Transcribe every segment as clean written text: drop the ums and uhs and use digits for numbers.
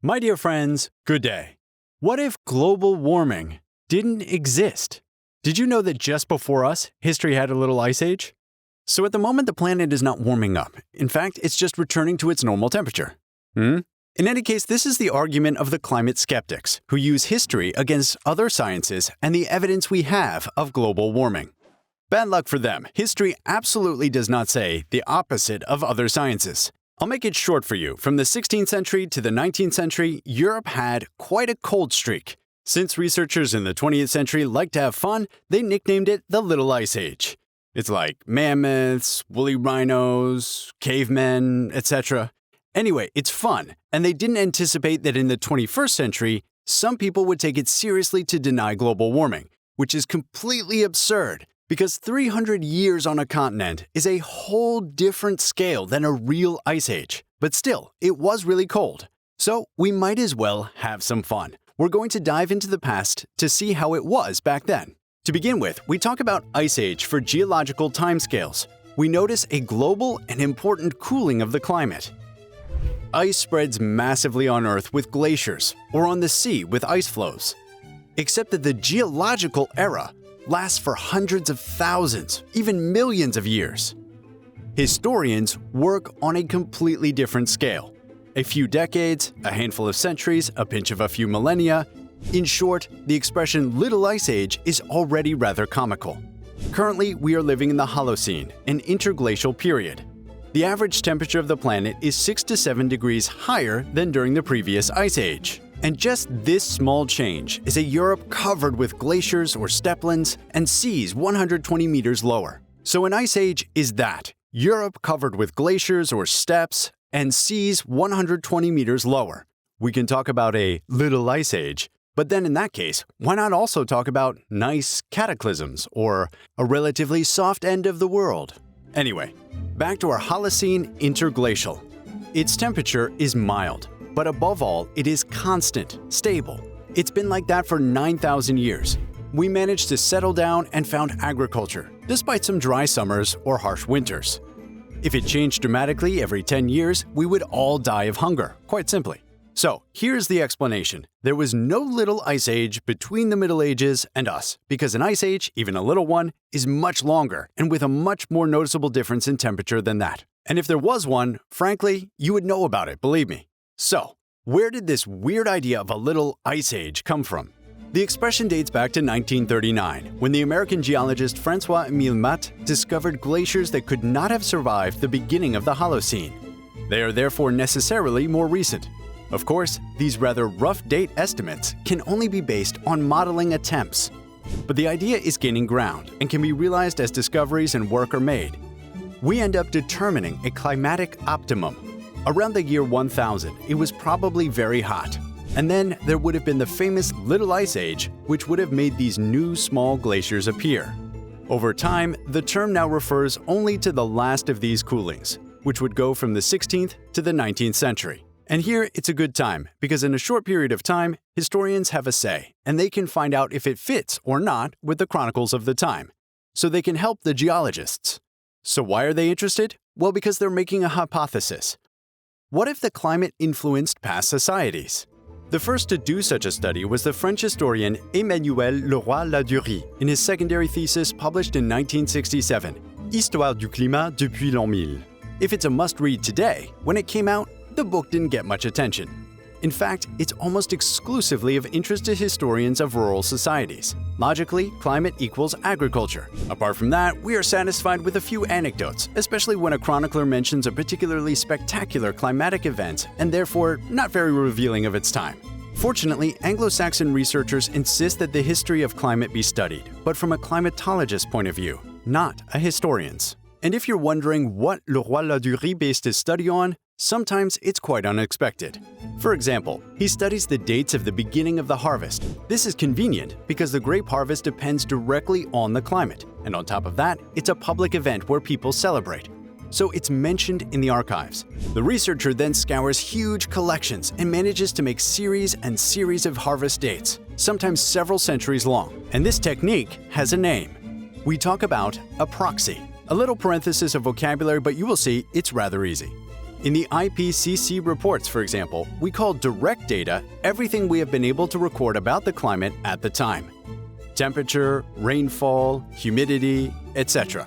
My dear friends, good day. What if global warming didn't exist? Did you know that just before us, history had a little ice age? So at the moment, the planet is not warming up. In fact, it's just returning to its normal temperature. In any case, this is the argument of the climate skeptics, who use history against other sciences and the evidence we have of global warming. Bad luck for them. History absolutely does not say the opposite of other sciences. I'll make it short for you. From the 16th century to the 19th century, Europe had quite a cold streak. Since researchers in the 20th century liked to have fun, they nicknamed it the Little Ice Age. It's like mammoths, woolly rhinos, cavemen, etc. Anyway, it's fun, and they didn't anticipate that in the 21st century, some people would take it seriously to deny global warming, which is completely absurd, because 300 years on a continent is a whole different scale than a real ice age. But still, it was really cold. So we might as well have some fun. We're going to dive into the past to see how it was back then. To begin with, we talk about ice age for geological timescales. We notice a global and important cooling of the climate. Ice spreads massively on Earth with glaciers, or on the sea with ice flows. Except that the geological era lasts for hundreds of thousands, even millions of years. Historians work on a completely different scale. A few decades, a handful of centuries, a pinch of a few millennia. In short, the expression Little Ice Age is already rather comical. Currently, we are living in the Holocene, an interglacial period. The average temperature of the planet is 6 to 7 degrees higher than during the previous ice age. And just this small change is a Europe covered with glaciers or steppelands and seas 120 meters lower. So an ice age is that, Europe covered with glaciers or steppes and seas 120 meters lower. We can talk about a little ice age, but then in that case, why not also talk about nice cataclysms or a relatively soft end of the world? Anyway, back to our Holocene interglacial. Its temperature is mild, but above all, it is constant, stable. It's been like that for 9,000 years. We managed to settle down and found agriculture, despite some dry summers or harsh winters. If it changed dramatically every 10 years, we would all die of hunger, quite simply. So, here's the explanation. There was no little ice age between the Middle Ages and us, because an ice age, even a little one, is much longer and with a much more noticeable difference in temperature than that. And if there was one, frankly, you would know about it, believe me. So, where did this weird idea of a little ice age come from? The expression dates back to 1939, when the American geologist François-Émile Matte discovered glaciers that could not have survived the beginning of the Holocene. They are therefore necessarily more recent. Of course, these rather rough date estimates can only be based on modeling attempts. But the idea is gaining ground and can be realized as discoveries and work are made. We end up determining a climatic optimum. Around the year 1000, it was probably very hot. And then there would have been the famous Little Ice Age, which would have made these new small glaciers appear. Over time, the term now refers only to the last of these coolings, which would go from the 16th to the 19th century. And here it's a good time, because in a short period of time, historians have a say, and they can find out if it fits or not with the chronicles of the time. So they can help the geologists. So why are they interested? Well, because they're making a hypothesis. What if the climate influenced past societies? The first to do such a study was the French historian Emmanuel Le Roy-Ladurie in his secondary thesis published in 1967, Histoire du climat depuis l'an 1000. If it's a must-read today, when it came out, the book didn't get much attention. In fact, it's almost exclusively of interest to historians of rural societies. Logically, climate equals agriculture. Apart from that, we are satisfied with a few anecdotes, especially when a chronicler mentions a particularly spectacular climatic event and therefore not very revealing of its time. Fortunately, Anglo-Saxon researchers insist that the history of climate be studied, but from a climatologist's point of view, not a historian's. And if you're wondering what Le Roy-Ladurie based his study on, sometimes it's quite unexpected. For example, he studies the dates of the beginning of the harvest. This is convenient because the grape harvest depends directly on the climate, and on top of that, it's a public event where people celebrate. So it's mentioned in the archives. The researcher then scours huge collections and manages to make series and series of harvest dates, sometimes several centuries long. And this technique has a name. We talk about a proxy. A little parenthesis of vocabulary, but you will see it's rather easy. In the IPCC reports, for example, we call direct data everything we have been able to record about the climate at the time. Temperature, rainfall, humidity, etc.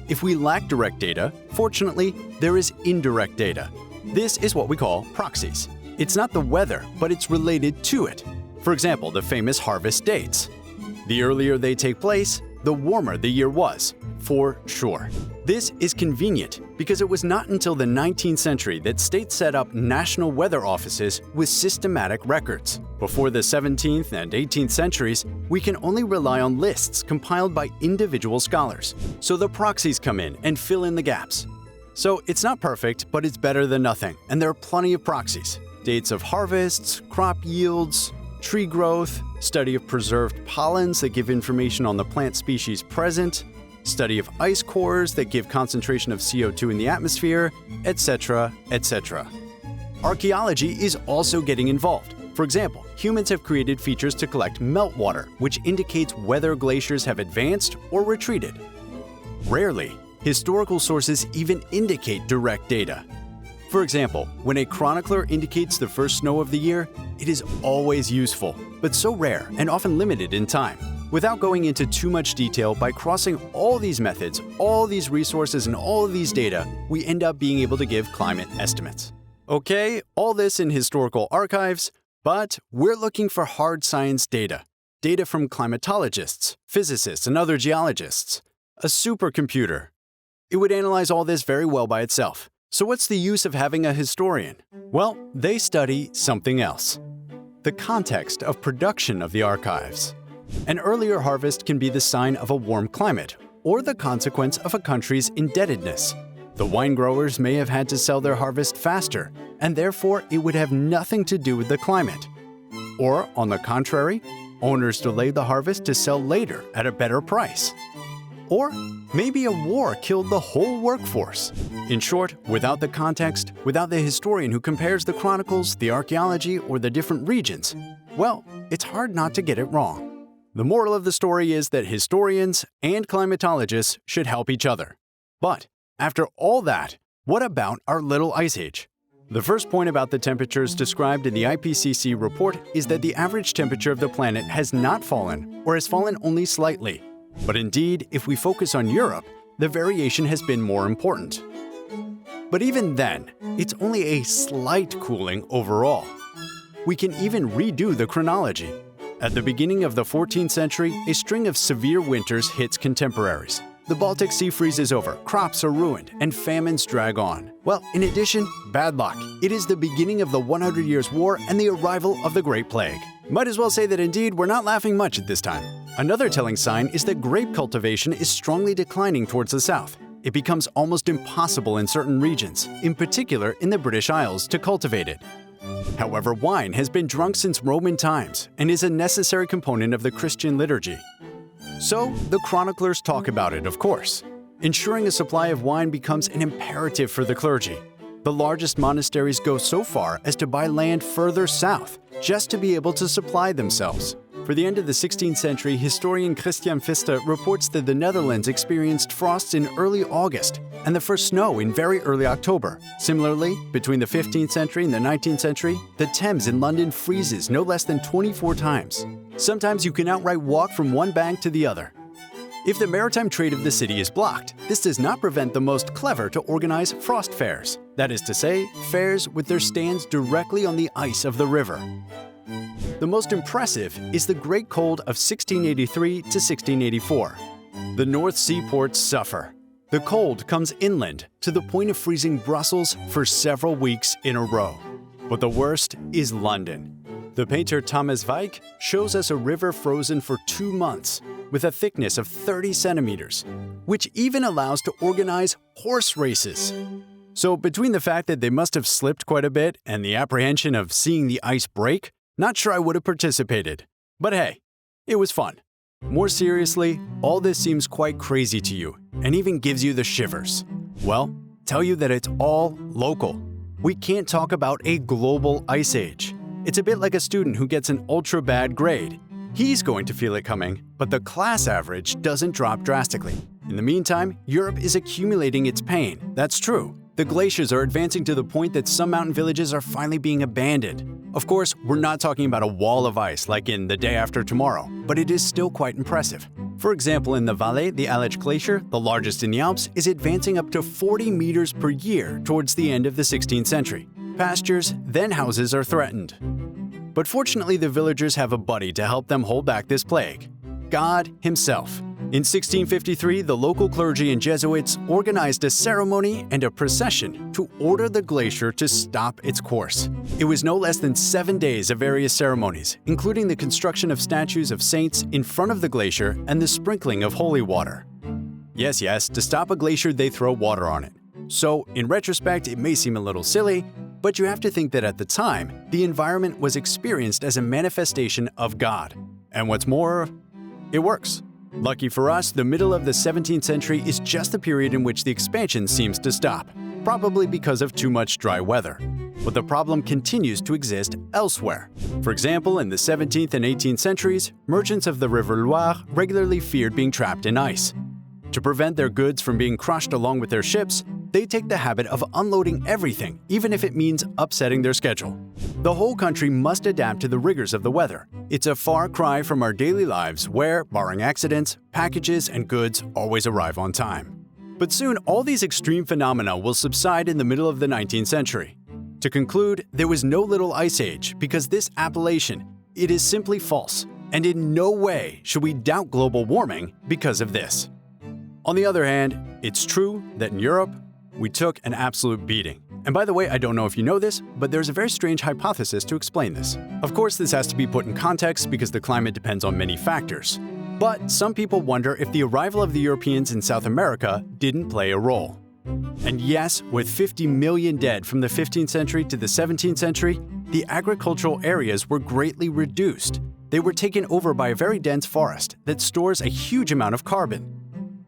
If we lack direct data, fortunately, there is indirect data. This is what we call proxies. It's not the weather, but it's related to it. For example, the famous harvest dates. The earlier they take place, the warmer the year was, for sure. This is convenient because it was not until the 19th century that states set up national weather offices with systematic records. Before the 17th and 18th centuries, we can only rely on lists compiled by individual scholars. So the proxies come in and fill in the gaps. So it's not perfect, but it's better than nothing, and there are plenty of proxies. Dates of harvests, crop yields, tree growth, study of preserved pollens that give information on the plant species present, study of ice cores that give concentration of CO2 in the atmosphere, etc., etc. Archaeology is also getting involved. For example, humans have created features to collect meltwater, which indicates whether glaciers have advanced or retreated. Rarely, historical sources even indicate direct data. For example, when a chronicler indicates the first snow of the year, it is always useful, but so rare and often limited in time. Without going into too much detail, by crossing all these methods, all these resources, and all of these data, we end up being able to give climate estimates. Okay, all this in historical archives, but we're looking for hard science data. Data from climatologists, physicists, and other geologists. A supercomputer. It would analyze all this very well by itself. So what's the use of having a historian? Well, they study something else. The context of production of the archives. An earlier harvest can be the sign of a warm climate, or the consequence of a country's indebtedness. The wine growers may have had to sell their harvest faster, and therefore it would have nothing to do with the climate. Or, on the contrary, owners delayed the harvest to sell later at a better price. Or maybe a war killed the whole workforce. In short, without the context, without the historian who compares the chronicles, the archaeology, or the different regions, well, it's hard not to get it wrong. The moral of the story is that historians and climatologists should help each other. But after all that, what about our little ice age? The first point about the temperatures described in the IPCC report is that the average temperature of the planet has not fallen, or has fallen only slightly. But indeed, if we focus on Europe, the variation has been more important. But even then, it's only a slight cooling overall. We can even redo the chronology. At the beginning of the 14th century, a string of severe winters hits contemporaries. The Baltic Sea freezes over, crops are ruined, and famines drag on. Well, in addition, bad luck. It is the beginning of the 100 Years' War and the arrival of the Great Plague. Might as well say that indeed we're not laughing much at this time. Another telling sign is that grape cultivation is strongly declining towards the south. It becomes almost impossible in certain regions, in particular in the British Isles, to cultivate it. However, wine has been drunk since Roman times and is a necessary component of the Christian liturgy. So, the chroniclers talk about it, of course. Ensuring a supply of wine becomes an imperative for the clergy. The largest monasteries go so far as to buy land further south, just to be able to supply themselves. For the end of the 16th century, historian Christian Pfister reports that the Netherlands experienced frosts in early August and the first snow in very early October. Similarly, between the 15th century and the 19th century, the Thames in London freezes no less than 24 times. Sometimes you can outright walk from one bank to the other. If the maritime trade of the city is blocked, this does not prevent the most clever to organize frost fairs. That is to say, fairs with their stands directly on the ice of the river. The most impressive is the Great Cold of 1683 to 1684. The North Sea ports suffer. The cold comes inland to the point of freezing Brussels for several weeks in a row. But the worst is London. The painter Thomas Veik shows us a river frozen for 2 months with a thickness of 30 centimeters, which even allows to organize horse races. So between the fact that they must have slipped quite a bit and the apprehension of seeing the ice break, not sure I would have participated. But hey, it was fun. More seriously, all this seems quite crazy to you and even gives you the shivers. Well, tell you that it's all local. We can't talk about a global ice age. It's a bit like a student who gets an ultra bad grade. He's going to feel it coming, but the class average doesn't drop drastically. In the meantime, Europe is accumulating its pain, that's true. The glaciers are advancing to the point that some mountain villages are finally being abandoned. Of course, we're not talking about a wall of ice like in The Day After Tomorrow, but it is still quite impressive. For example, in the Valais, the Aletsch Glacier, the largest in the Alps, is advancing up to 40 meters per year towards the end of the 16th century. Pastures, then houses are threatened. But fortunately, the villagers have a buddy to help them hold back this plague: God himself. In 1653, the local clergy and Jesuits organized a ceremony and a procession to order the glacier to stop its course. It was no less than 7 days of various ceremonies, including the construction of statues of saints in front of the glacier and the sprinkling of holy water. Yes, to stop a glacier, they throw water on it. So, in retrospect, it may seem a little silly, but you have to think that at the time, the environment was experienced as a manifestation of God. And what's more, it works. Lucky for us, the middle of the 17th century is just the period in which the expansion seems to stop, probably because of too much dry weather. But the problem continues to exist elsewhere. For example, in the 17th and 18th centuries, merchants of the River Loire regularly feared being trapped in ice. To prevent their goods from being crushed along with their ships, they take the habit of unloading everything, even if it means upsetting their schedule. The whole country must adapt to the rigors of the weather. It's a far cry from our daily lives where, barring accidents, packages and goods always arrive on time. But soon, all these extreme phenomena will subside in the middle of the 19th century. To conclude, there was no little ice age because this appellation, it is simply false, and in no way should we doubt global warming because of this. On the other hand, it's true that in Europe, we took an absolute beating. And by the way, I don't know if you know this, but there's a very strange hypothesis to explain this. Of course, this has to be put in context because the climate depends on many factors. But some people wonder if the arrival of the Europeans in South America didn't play a role. And yes, with 50 million dead from the 15th century to the 17th century, the agricultural areas were greatly reduced. They were taken over by a very dense forest that stores a huge amount of carbon.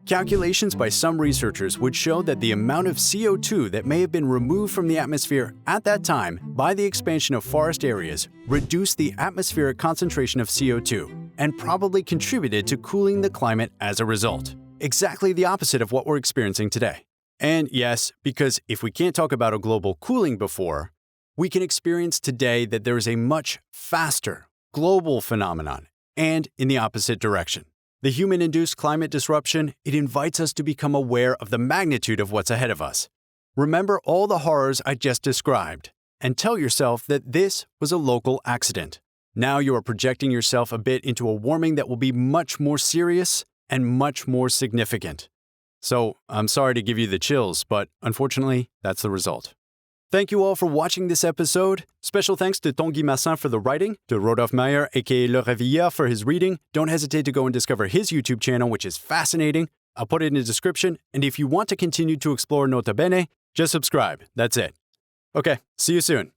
Calculations by some researchers would show that the amount of CO2 that may have been removed from the atmosphere at that time by the expansion of forest areas reduced the atmospheric concentration of CO2 and probably contributed to cooling the climate as a result. Exactly the opposite of what we're experiencing today. And yes, because if we can't talk about a global cooling before, we can experience today that there is a much faster global phenomenon and in the opposite direction. The human-induced climate disruption, it invites us to become aware of the magnitude of what's ahead of us. Remember all the horrors I just described, and tell yourself that this was a local accident. Now you are projecting yourself a bit into a warming that will be much more serious and much more significant. So, I'm sorry to give you the chills, but unfortunately, that's the result. Thank you all for watching this episode. Special thanks to Tanguy Massin for the writing, to Rodolphe Meyer, aka Le Réveilleur, for his reading. Don't hesitate to go and discover his YouTube channel, which is fascinating. I'll put it in the description, and if you want to continue to explore Nota Bene, just subscribe. That's it. Okay, see you soon.